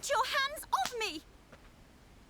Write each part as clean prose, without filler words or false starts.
Get your hands off me!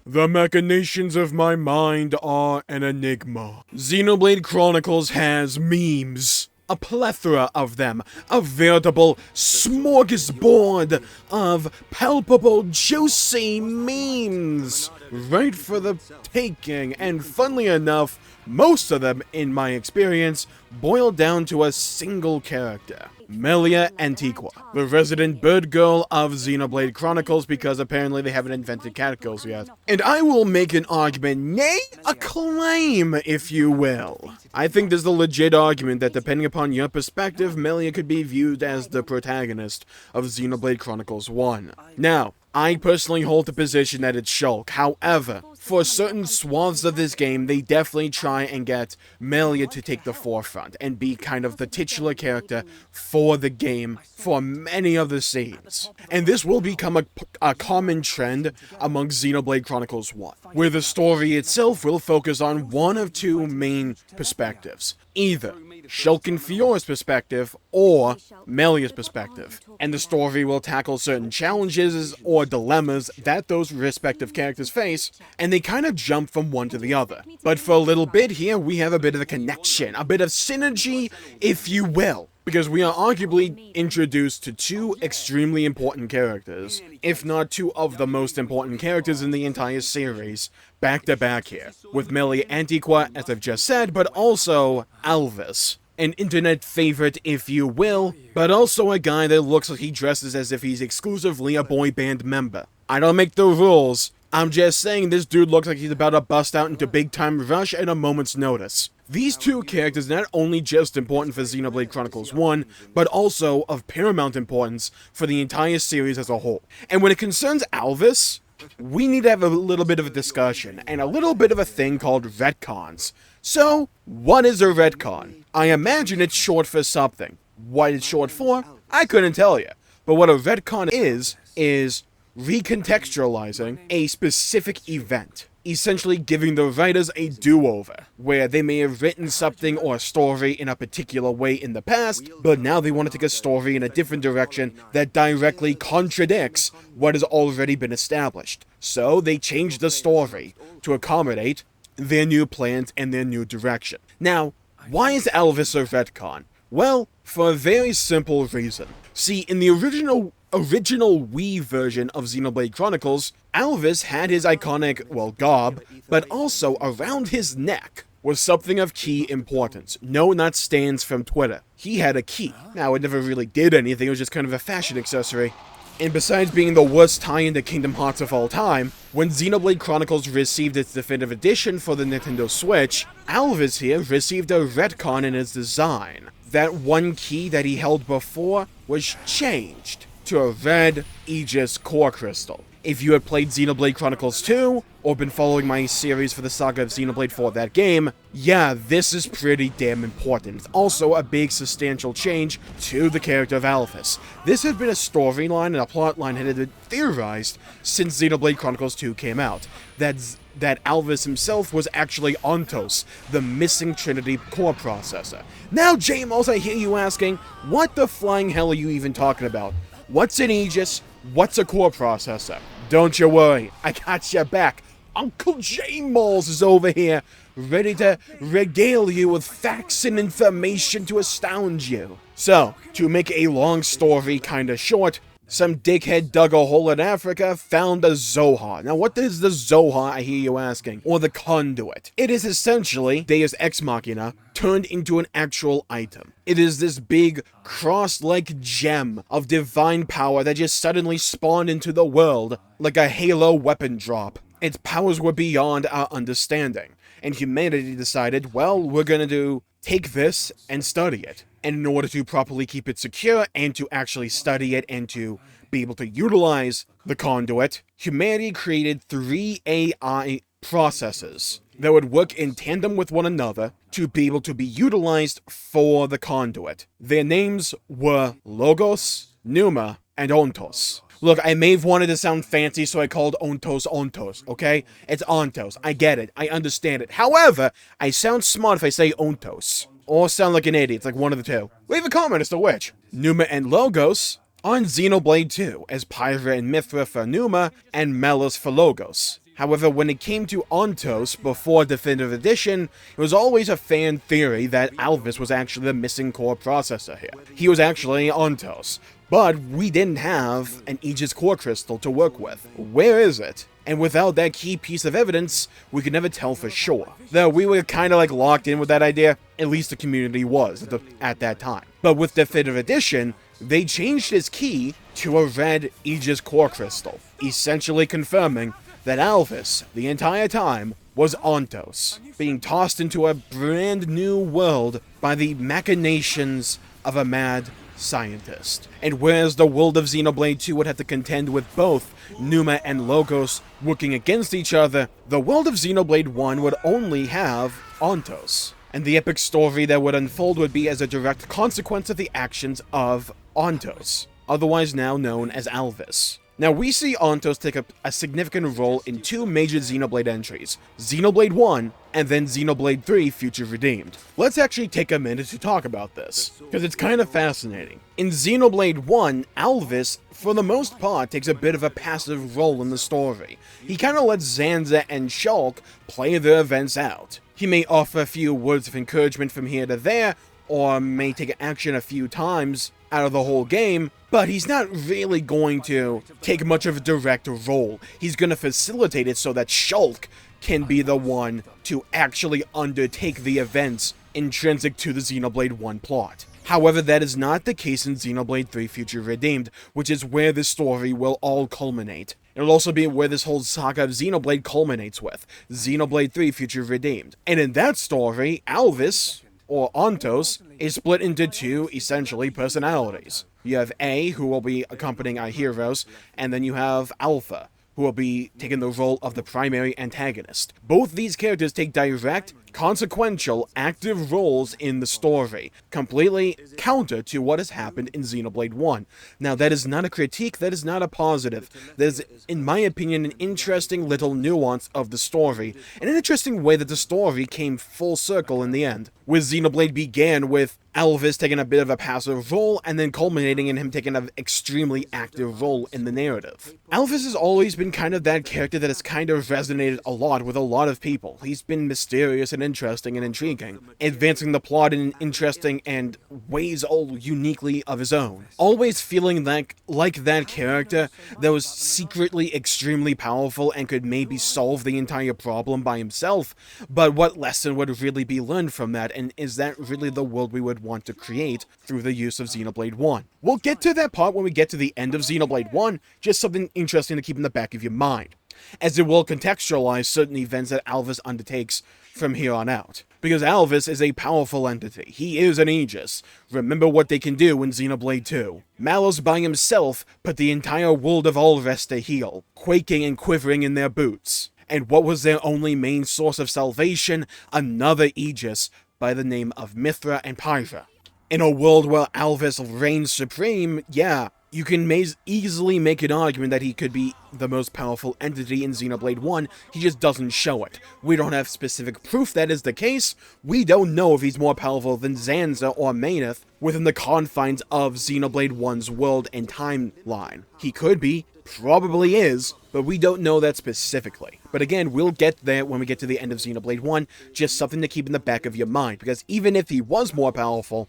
The machinations of my mind are an enigma. Xenoblade Chronicles has memes. A plethora of them. A veritable smorgasbord of palpable, juicy memes. Right for the taking, and funnily enough, most of them, in my experience, boil down to a single character. Melia Antiqua, the resident bird girl of Xenoblade Chronicles, because apparently they haven't invented cat girls yet. And I will make an argument, nay, a claim, if you will. I think there's a legit argument that depending upon your perspective, Melia could be viewed as the protagonist of Xenoblade Chronicles 1. Now, I personally hold the position that it's Shulk. However, for certain swaths of this game, they definitely try and get Melia to take the forefront and be kind of the titular character for the game for many of the scenes. And this will become a common trend among Xenoblade Chronicles 1, where the story itself will focus on one of two main perspectives. Either Shulk and Fiora's perspective, or Melia's perspective. And the story will tackle certain challenges or dilemmas that those respective characters face, and they kind of jump from one to the other. But for a little bit here, we have a bit of a connection, a bit of synergy, if you will. Because we are arguably introduced to two extremely important characters, if not two of the most important characters in the entire series, back to back here, with Melia Antiqua, as I've just said, but also Alvis. An internet favorite, if you will, but also a guy that looks like he dresses as if he's exclusively a boy band member. I don't make the rules, I'm just saying this dude looks like he's about to bust out into big time rush at a moment's notice. These two characters are not only just important for Xenoblade Chronicles 1, but also of paramount importance for the entire series as a whole. And when it concerns Alvis, we need to have a little bit of a discussion, and a little bit of a thing called retcons. So, what is a retcon? I imagine it's short for something. What it's short for? I couldn't tell you. But what a retcon is recontextualizing a specific event. Essentially giving the writers a do-over, where they may have written something or a story in a particular way in the past, but now they want to take a story in a different direction that directly contradicts what has already been established. So they change the story to accommodate their new plans and their new direction. Now, why is Alvis a retcon? Well, for a very simple reason. See, in the original Wii version of Xenoblade Chronicles, Alvis had his iconic, gob, but also around his neck was something of key importance. No, not stands from Twitter. He had a key. Now, it never really did anything, it was just kind of a fashion accessory. And besides being the worst tie-in to Kingdom Hearts of all time, when Xenoblade Chronicles received its definitive edition for the Nintendo Switch, Alvis here received a retcon in its design. That one key that he held before was changed to a red Aegis core crystal. If you had played Xenoblade Chronicles 2, or been following my series for the Saga of Xenoblade for that game, yeah, this is pretty damn important. It's also a big substantial change to the character of Alvis. This had been a storyline and a plotline that had been theorized since Xenoblade Chronicles 2 came out. That Alvis himself was actually Ontos, the missing Trinity core processor. Now, Jmulls, I hear you asking, what the flying hell are you even talking about? What's an Aegis? What's a core processor? Don't you worry, I got your back. Uncle Jmulls is over here, ready to regale you with facts and information to astound you. So, to make a long story kinda short, some dickhead dug a hole in Africa, found a Zohar. Now, what is the Zohar, I hear you asking? Or the conduit? It is essentially Deus Ex Machina turned into an actual item. It is this big, cross-like gem of divine power that just suddenly spawned into the world like a Halo weapon drop. Its powers were beyond our understanding, and humanity decided, well, we're gonna take this and study it. And in order to properly keep it secure and to actually study it and to be able to utilize the conduit, humanity created 3 AI processes that would work in tandem with one another to be able to be utilized for the conduit. Their names were Logos, Numa, and Ontos. Look, I may have wanted to sound fancy, so I called Ontos Ontos, okay? It's Ontos. I get it. I understand it. However, I sound smart if I say Ontos. Or sound like an idiot. It's like one of the two. Leave a comment as to which. Numa and Logos on Xenoblade 2 as Pyra and Mithra for Numa and Melis for Logos. However, when it came to Ontos before Definitive Edition, it was always a fan theory that Alvis was actually the missing core processor here. He was actually Ontos, but we didn't have an Aegis core crystal to work with. Where is it? And without that key piece of evidence, we could never tell for sure. Though we were kind of like locked in with that idea, at least the community was at that time. But with Definitive Edition, they changed his key to a red Aegis core crystal, essentially confirming that Alvis, the entire time, was Ontos, being tossed into a brand new world by the machinations of a mad scientist. And whereas the world of Xenoblade 2 would have to contend with both Numa and Logos working against each other, the world of Xenoblade 1 would only have Ontos. And the epic story that would unfold would be as a direct consequence of the actions of Ontos, otherwise now known as Alvis. Now, we see Ontos take up a significant role in two major Xenoblade entries, Xenoblade 1 and then Xenoblade 3 Future Redeemed. Let's actually take a minute to talk about this, because it's kind of fascinating. In Xenoblade 1, Alvis, for the most part, takes a bit of a passive role in the story. He kind of lets Zanza and Shulk play their events out. He may offer a few words of encouragement from here to there, or may take action a few times out of the whole game, but he's not really going to take much of a direct role. He's going to facilitate it so that Shulk can be the one to actually undertake the events intrinsic to the Xenoblade 1 plot. However, that is not the case in Xenoblade 3 Future Redeemed, which is where this story will all culminate. It'll also be where this whole Saga of Xenoblade culminates with, Xenoblade 3 Future Redeemed. And in that story, Alvis, or Ontos, is split into two, essentially, personalities. You have A, who will be accompanying our heroes, and then you have Alpha, who will be taking the role of the primary antagonist. Both these characters take direct, consequential, active roles in the story, completely counter to what has happened in Xenoblade 1. Now, that is not a critique, that is not a positive. That is, in my opinion, an interesting little nuance of the story, and an interesting way that the story came full circle in the end, where Xenoblade began with Alvis taking a bit of a passive role, and then culminating in him taking an extremely active role in the narrative. Alvis has always been kind of that character that has kind of resonated a lot with a lot of people. He's been mysterious and interesting and intriguing, advancing the plot in interesting and ways all uniquely of his own. Always feeling like that character that was secretly extremely powerful and could maybe solve the entire problem by himself, but what lesson would really be learned from that, and is that really the world we would want to create through the use of Xenoblade 1? We'll get to that part when we get to the end of Xenoblade 1, just something interesting to keep in the back of your mind, as it will contextualize certain events that Alvis undertakes from here on out. Because Alvis is a powerful entity. He is an Aegis. Remember what they can do in Xenoblade 2. Malus by himself put the entire world of Alves to heel, quaking and quivering in their boots. And what was their only main source of salvation? Another Aegis by the name of Mithra and Pyra. In a world where Alvis reigns supreme, yeah, you can easily make an argument that he could be the most powerful entity in Xenoblade 1, he just doesn't show it. We don't have specific proof that is the case. We don't know if he's more powerful than Zanza or Maneth within the confines of Xenoblade 1's world and timeline. He could be, probably is, but we don't know that specifically. But again, we'll get there when we get to the end of Xenoblade 1, just something to keep in the back of your mind, because even if he was more powerful,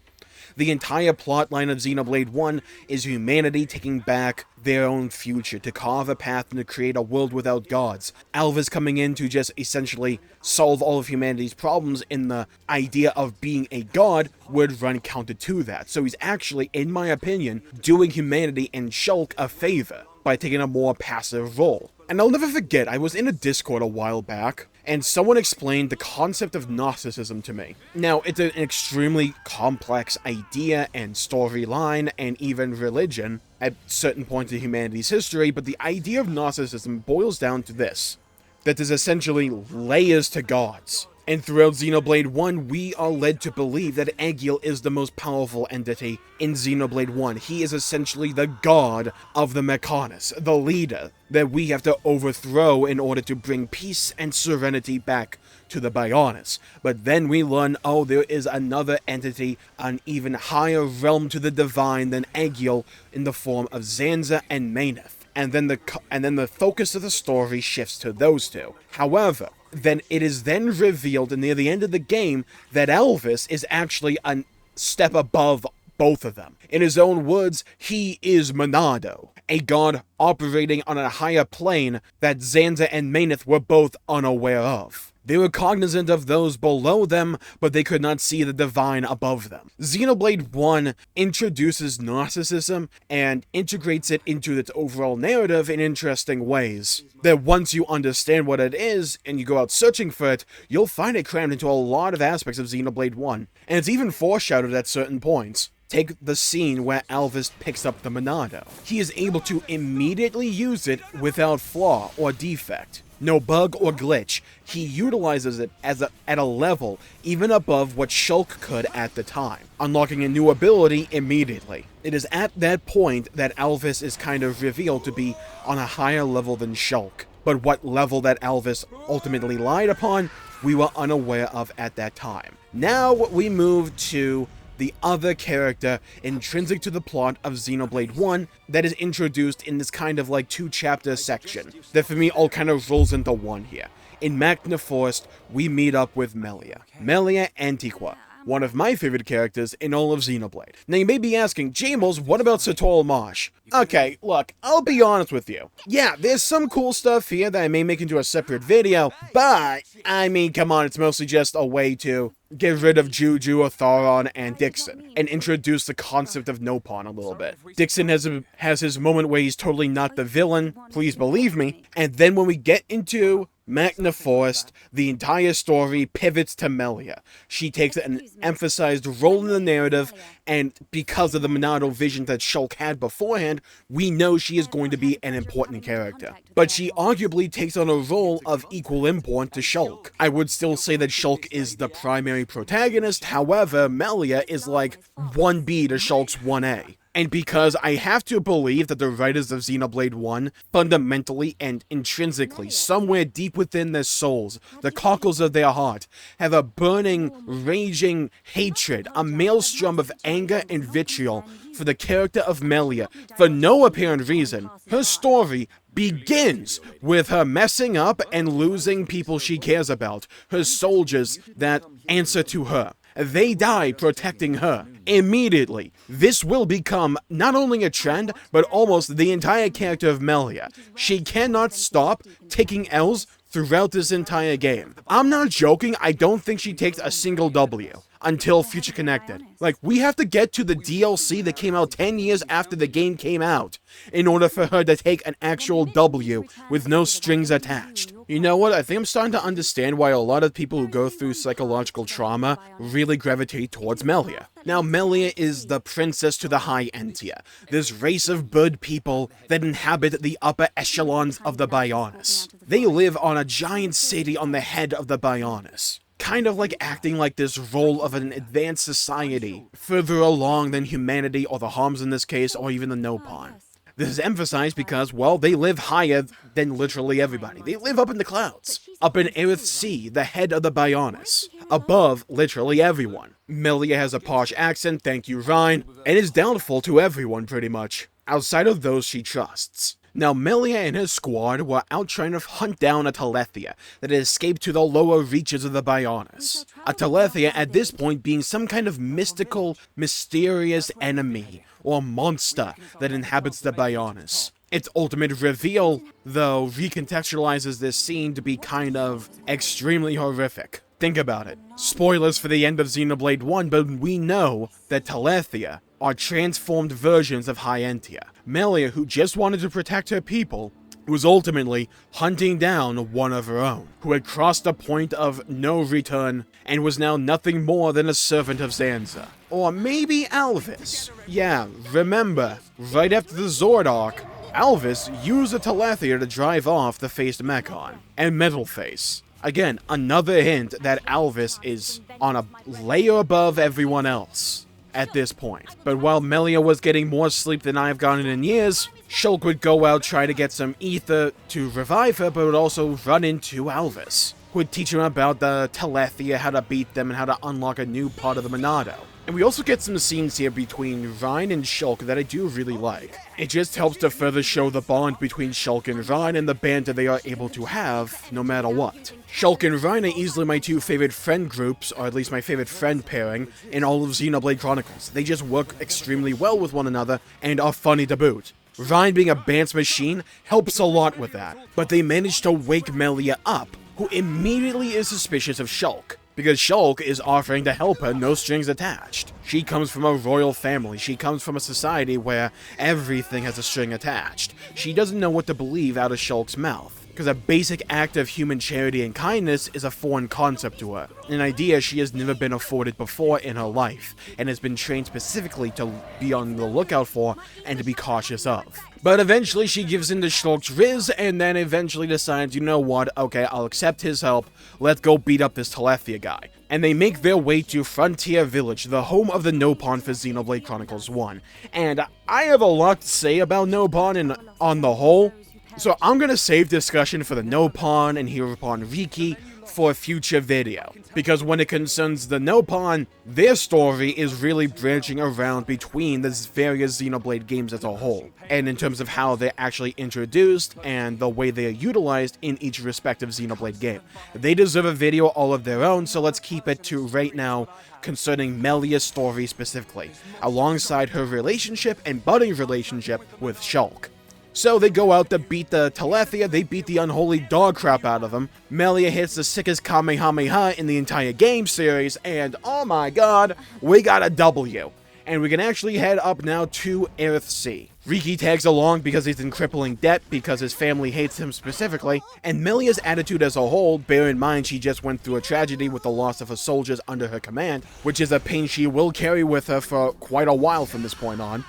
the entire plotline of Xenoblade 1 is humanity taking back their own future, to carve a path and to create a world without gods. Alvis coming in to just essentially solve all of humanity's problems in the idea of being a god would run counter to that. So he's actually, in my opinion, doing humanity and Shulk a favor by taking a more passive role. And I'll never forget, I was in a Discord a while back, and someone explained the concept of Gnosticism to me. Now, it's an extremely complex idea and storyline, and even religion at certain points in humanity's history, but the idea of Gnosticism boils down to this, that there's essentially layers to gods. And throughout Xenoblade 1, we are led to believe that Aegil is the most powerful entity in Xenoblade 1. He is essentially the god of the Mechonis, the leader that we have to overthrow in order to bring peace and serenity back to the Bionis. But then we learn, oh, there is another entity, an even higher realm to the divine than Aegil, in the form of Zanza and Mayneth. And then the focus of the story shifts to those two. However, then it is then revealed near the end of the game that Elvis is actually a step above both of them. In his own words, he is Monado, a god operating on a higher plane that Zanza and Mayneth were both unaware of. They were cognizant of those below them, but they could not see the divine above them. Xenoblade 1 introduces narcissism and integrates it into its overall narrative in interesting ways. That once you understand what it is, and you go out searching for it, you'll find it crammed into a lot of aspects of Xenoblade 1, and it's even foreshadowed at certain points. Take the scene where Alvis picks up the Monado. He is able to immediately use it without flaw or defect. No bug or glitch. He utilizes it at a level even above what Shulk could at the time, unlocking a new ability immediately. It is at that point that Alvis is kind of revealed to be on a higher level than Shulk. But what level that Alvis ultimately lied upon, we were unaware of at that time. Now we move to the other character intrinsic to the plot of Xenoblade 1 that is introduced in this kind of like 2-chapter section that for me all kind of rolls into one here. In Makna Forest, we meet up with Melia. Melia Antiqua, one of my favorite characters in all of Xenoblade. Now you may be asking, Jmulls, what about Satorl Marsh? Okay, look, I'll be honest with you. Yeah, there's some cool stuff here that I may make into a separate video, but, I mean, come on, it's mostly just a way to get rid of Juju, Atharon, and Dixon, and introduce the concept of Nopon a little bit. Dixon has his moment where he's totally not the villain, please believe me, and then when we get into Makna Forest, the entire story pivots to Melia. She takes an emphasized role in the narrative, and because of the Monado vision that Shulk had beforehand, we know she is going to be an important character. But she arguably takes on a role of equal import to Shulk. I would still say that Shulk is the primary protagonist, however, Melia is like 1B to Shulk's 1A. And because I have to believe that the writers of Xenoblade 1, fundamentally and intrinsically, somewhere deep within their souls, the cockles of their heart, have a burning, raging hatred, a maelstrom of anger and vitriol for the character of Melia, for no apparent reason. Her story begins with her messing up and losing people she cares about, her soldiers that answer to her. They die protecting her. Immediately, this will become not only a trend, but almost the entire character of Melia. She cannot stop taking L's throughout this entire game. I'm not joking, I don't think she takes a single W until Future Connected. Like, we have to get to the DLC that came out 10 years after the game came out in order for her to take an actual W with no strings attached. You know what, I think I'm starting to understand why a lot of people who go through psychological trauma really gravitate towards Melia. Now, Melia is the princess to the High Entia, this race of bird people that inhabit the upper echelons of the Bionis. They live on a giant city on the head of the Bionis, kind of like acting like this role of an advanced society, further along than humanity or the Homs in this case, or even the Nopon. This is emphasized because, well, they live higher than literally everybody. They live up in the clouds, up in Aerith Sea, the head of the Bionis, above literally everyone. Melia has a posh accent, thank you Ryan, and is doubtful to everyone pretty much, outside of those she trusts. Now, Melia and her squad were out trying to hunt down a Telethia that had escaped to the lower reaches of the Bionis. A Telethia at this point being some kind of mystical, mysterious enemy or monster that inhabits the Bionis. Its ultimate reveal, though, recontextualizes this scene to be kind of extremely horrific. Think about it. Spoilers for the end of Xenoblade 1, but we know that Telethia are transformed versions of High Entia. Melia, who just wanted to protect her people, was ultimately hunting down one of her own, who had crossed a point of no return and was now nothing more than a servant of Zanza. Or maybe Alvis. Yeah, remember, right after the Zord arc, Alvis used a Telethia to drive off the Faced Mechon and Metal Face. Again, another hint that Alvis is on a layer above everyone else at this point. But while Melia was getting more sleep than I've gotten in years, Shulk would go out try to get some ether to revive her, but would also run into Alvis. who would teach him about the Telethia, how to beat them, and how to unlock a new part of the Monado. And we also get some scenes here between Rein and Shulk that I do really like. It just helps to further show the bond between Shulk and Rein and the banter they are able to have, no matter what. Shulk and Rein are easily my two favorite friend groups, or at least my favorite friend pairing, in all of Xenoblade Chronicles. They just work extremely well with one another, and are funny to boot. Rein being a Bance machine helps a lot with that, but they manage to wake Melia up, who immediately is suspicious of Shulk, because Shulk is offering to help her, no strings attached. She comes from a royal family. She comes from a society where everything has a string attached. She doesn't know what to believe out of Shulk's mouth, because a basic act of human charity and kindness is a foreign concept to her, an idea she has never been afforded before in her life, and has been trained specifically to be on the lookout for and to be cautious of. But eventually she gives in to Shulk's riz, and then eventually decides, you know what, okay, I'll accept his help, let's go beat up this Telethia guy. And they make their way to Frontier Village, the home of the Nopon for Xenoblade Chronicles 1. And I have a lot to say about Nopon on the whole, so I'm gonna save discussion for the Nopon and Heropon Riki for a future video, because when it concerns the Nopon, their story is really branching around between the various Xenoblade games as a whole, and in terms of how they're actually introduced and the way they are utilized in each respective Xenoblade game. They deserve a video all of their own, so let's keep it to right now concerning Melia's story specifically, alongside her relationship and budding relationship with Shulk. So they go out to beat the Telethia, they beat the unholy dog crap out of them. Melia hits the sickest Kamehameha in the entire game series, and oh my god, we got a W. And we can actually head up now to Earthsea. Riki tags along because he's in crippling debt because his family hates him specifically, and Melia's attitude as a whole, bear in mind she just went through a tragedy with the loss of her soldiers under her command, which is a pain she will carry with her for quite a while from this point on,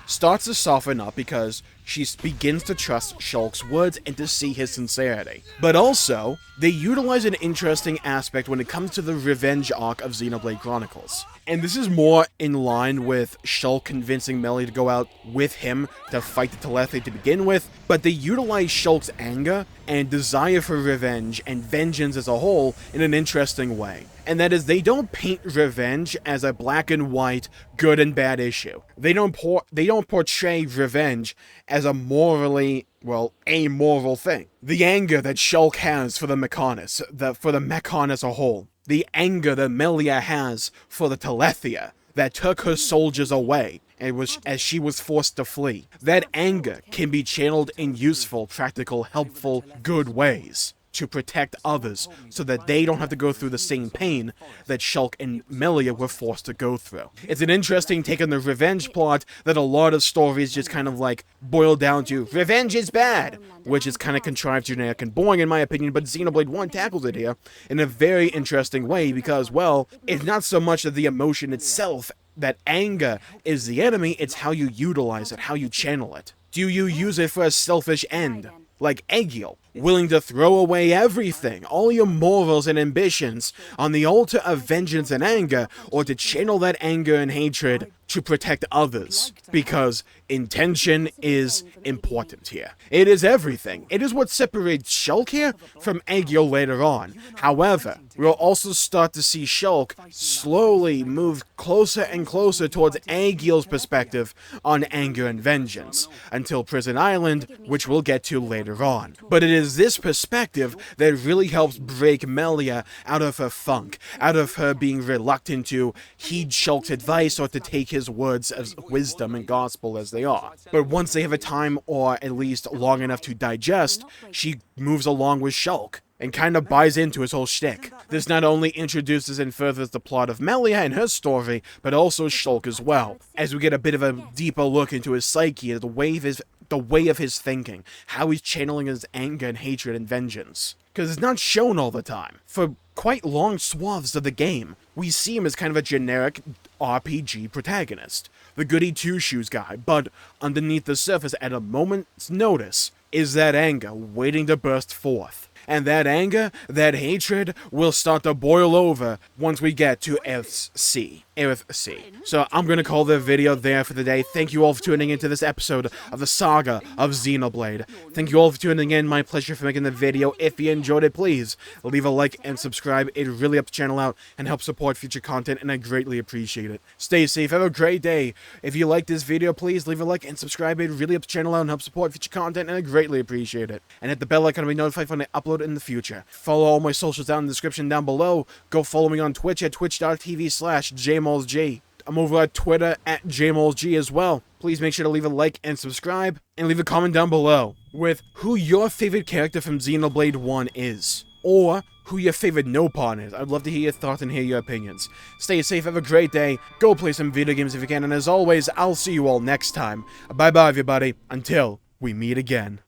starts to soften up because she begins to trust Shulk's words and to see his sincerity. But also, they utilize an interesting aspect when it comes to the revenge arc of Xenoblade Chronicles. And this is more in line with Shulk convincing Melia to go out with him to fight the Telethia to begin with, but they utilize Shulk's anger and desire for revenge and vengeance as a whole in an interesting way. And that is, they don't paint revenge as a black and white, good and bad issue. They don't portray revenge as a morally, well, amoral thing. The anger that Shulk has for the Mechanists, for the Mechon as a whole, the anger that Melia has for the Telethia that took her soldiers away as she was forced to flee. That anger can be channeled in useful, practical, helpful, good ways to protect others so that they don't have to go through the same pain that Shulk and Melia were forced to go through. It's an interesting take on the revenge plot that a lot of stories just kind of like boil down to revenge is bad, which is kind of contrived, generic, and boring in my opinion, but Xenoblade 1 tackles it here in a very interesting way because, well, it's not so much of the emotion itself that anger is the enemy, it's how you utilize it, how you channel it. Do you use it for a selfish end? Like Egil, willing to throw away everything, all your morals and ambitions, on the altar of vengeance and anger, or to channel that anger and hatred to protect others, because intention is important here. It is everything. It is what separates Shulk here from Egil later on. However, we'll also start to see Shulk slowly move closer and closer towards Egil's perspective on anger and vengeance, until Prison Island, which we'll get to later on. But it is this perspective that really helps break Melia out of her funk, out of her being reluctant to heed Shulk's advice or to take his words as wisdom and gospel as they are. But once they have a time, or at least long enough to digest, she moves along with Shulk and kind of buys into his whole shtick. This not only introduces and furthers the plot of Melia and her story, but also Shulk as well, as we get a bit of a deeper look into his psyche, the way of his thinking, how he's channeling his anger and hatred and vengeance. Because it's not shown all the time. For quite long swaths of the game, we see him as kind of a generic RPG protagonist, the goody two-shoes guy, but underneath the surface at a moment's notice is that anger waiting to burst forth. And that anger, that hatred, will start to boil over once we get to Earthsea. Earthsea. So I'm gonna call the video there for the day. Thank you all for tuning into this episode of the Saga of Xenoblade. Thank you all for tuning in. My pleasure for making the video. If you enjoyed it, please leave a like and subscribe. It really helps the channel out and helps support future content, and I greatly appreciate it. Stay safe. Have a great day. If you like this video, please leave a like and subscribe. It really helps the channel out and helps support future content, and I greatly appreciate it. And hit the bell icon to be notified when I upload in the future. Follow all my socials down in the description down below. Go follow me on Twitch at twitch.tv/JMullsG. I'm over at Twitter at JMullsG as well. Please make sure to leave a like and subscribe, and leave a comment down below with who your favorite character from Xenoblade 1 is, or who your favorite no pawn is. I'd love to hear your thoughts and hear your opinions. Stay safe, have a great day, go play some video games if you can, and as always, I'll see you all next time. Bye bye everybody, until we meet again.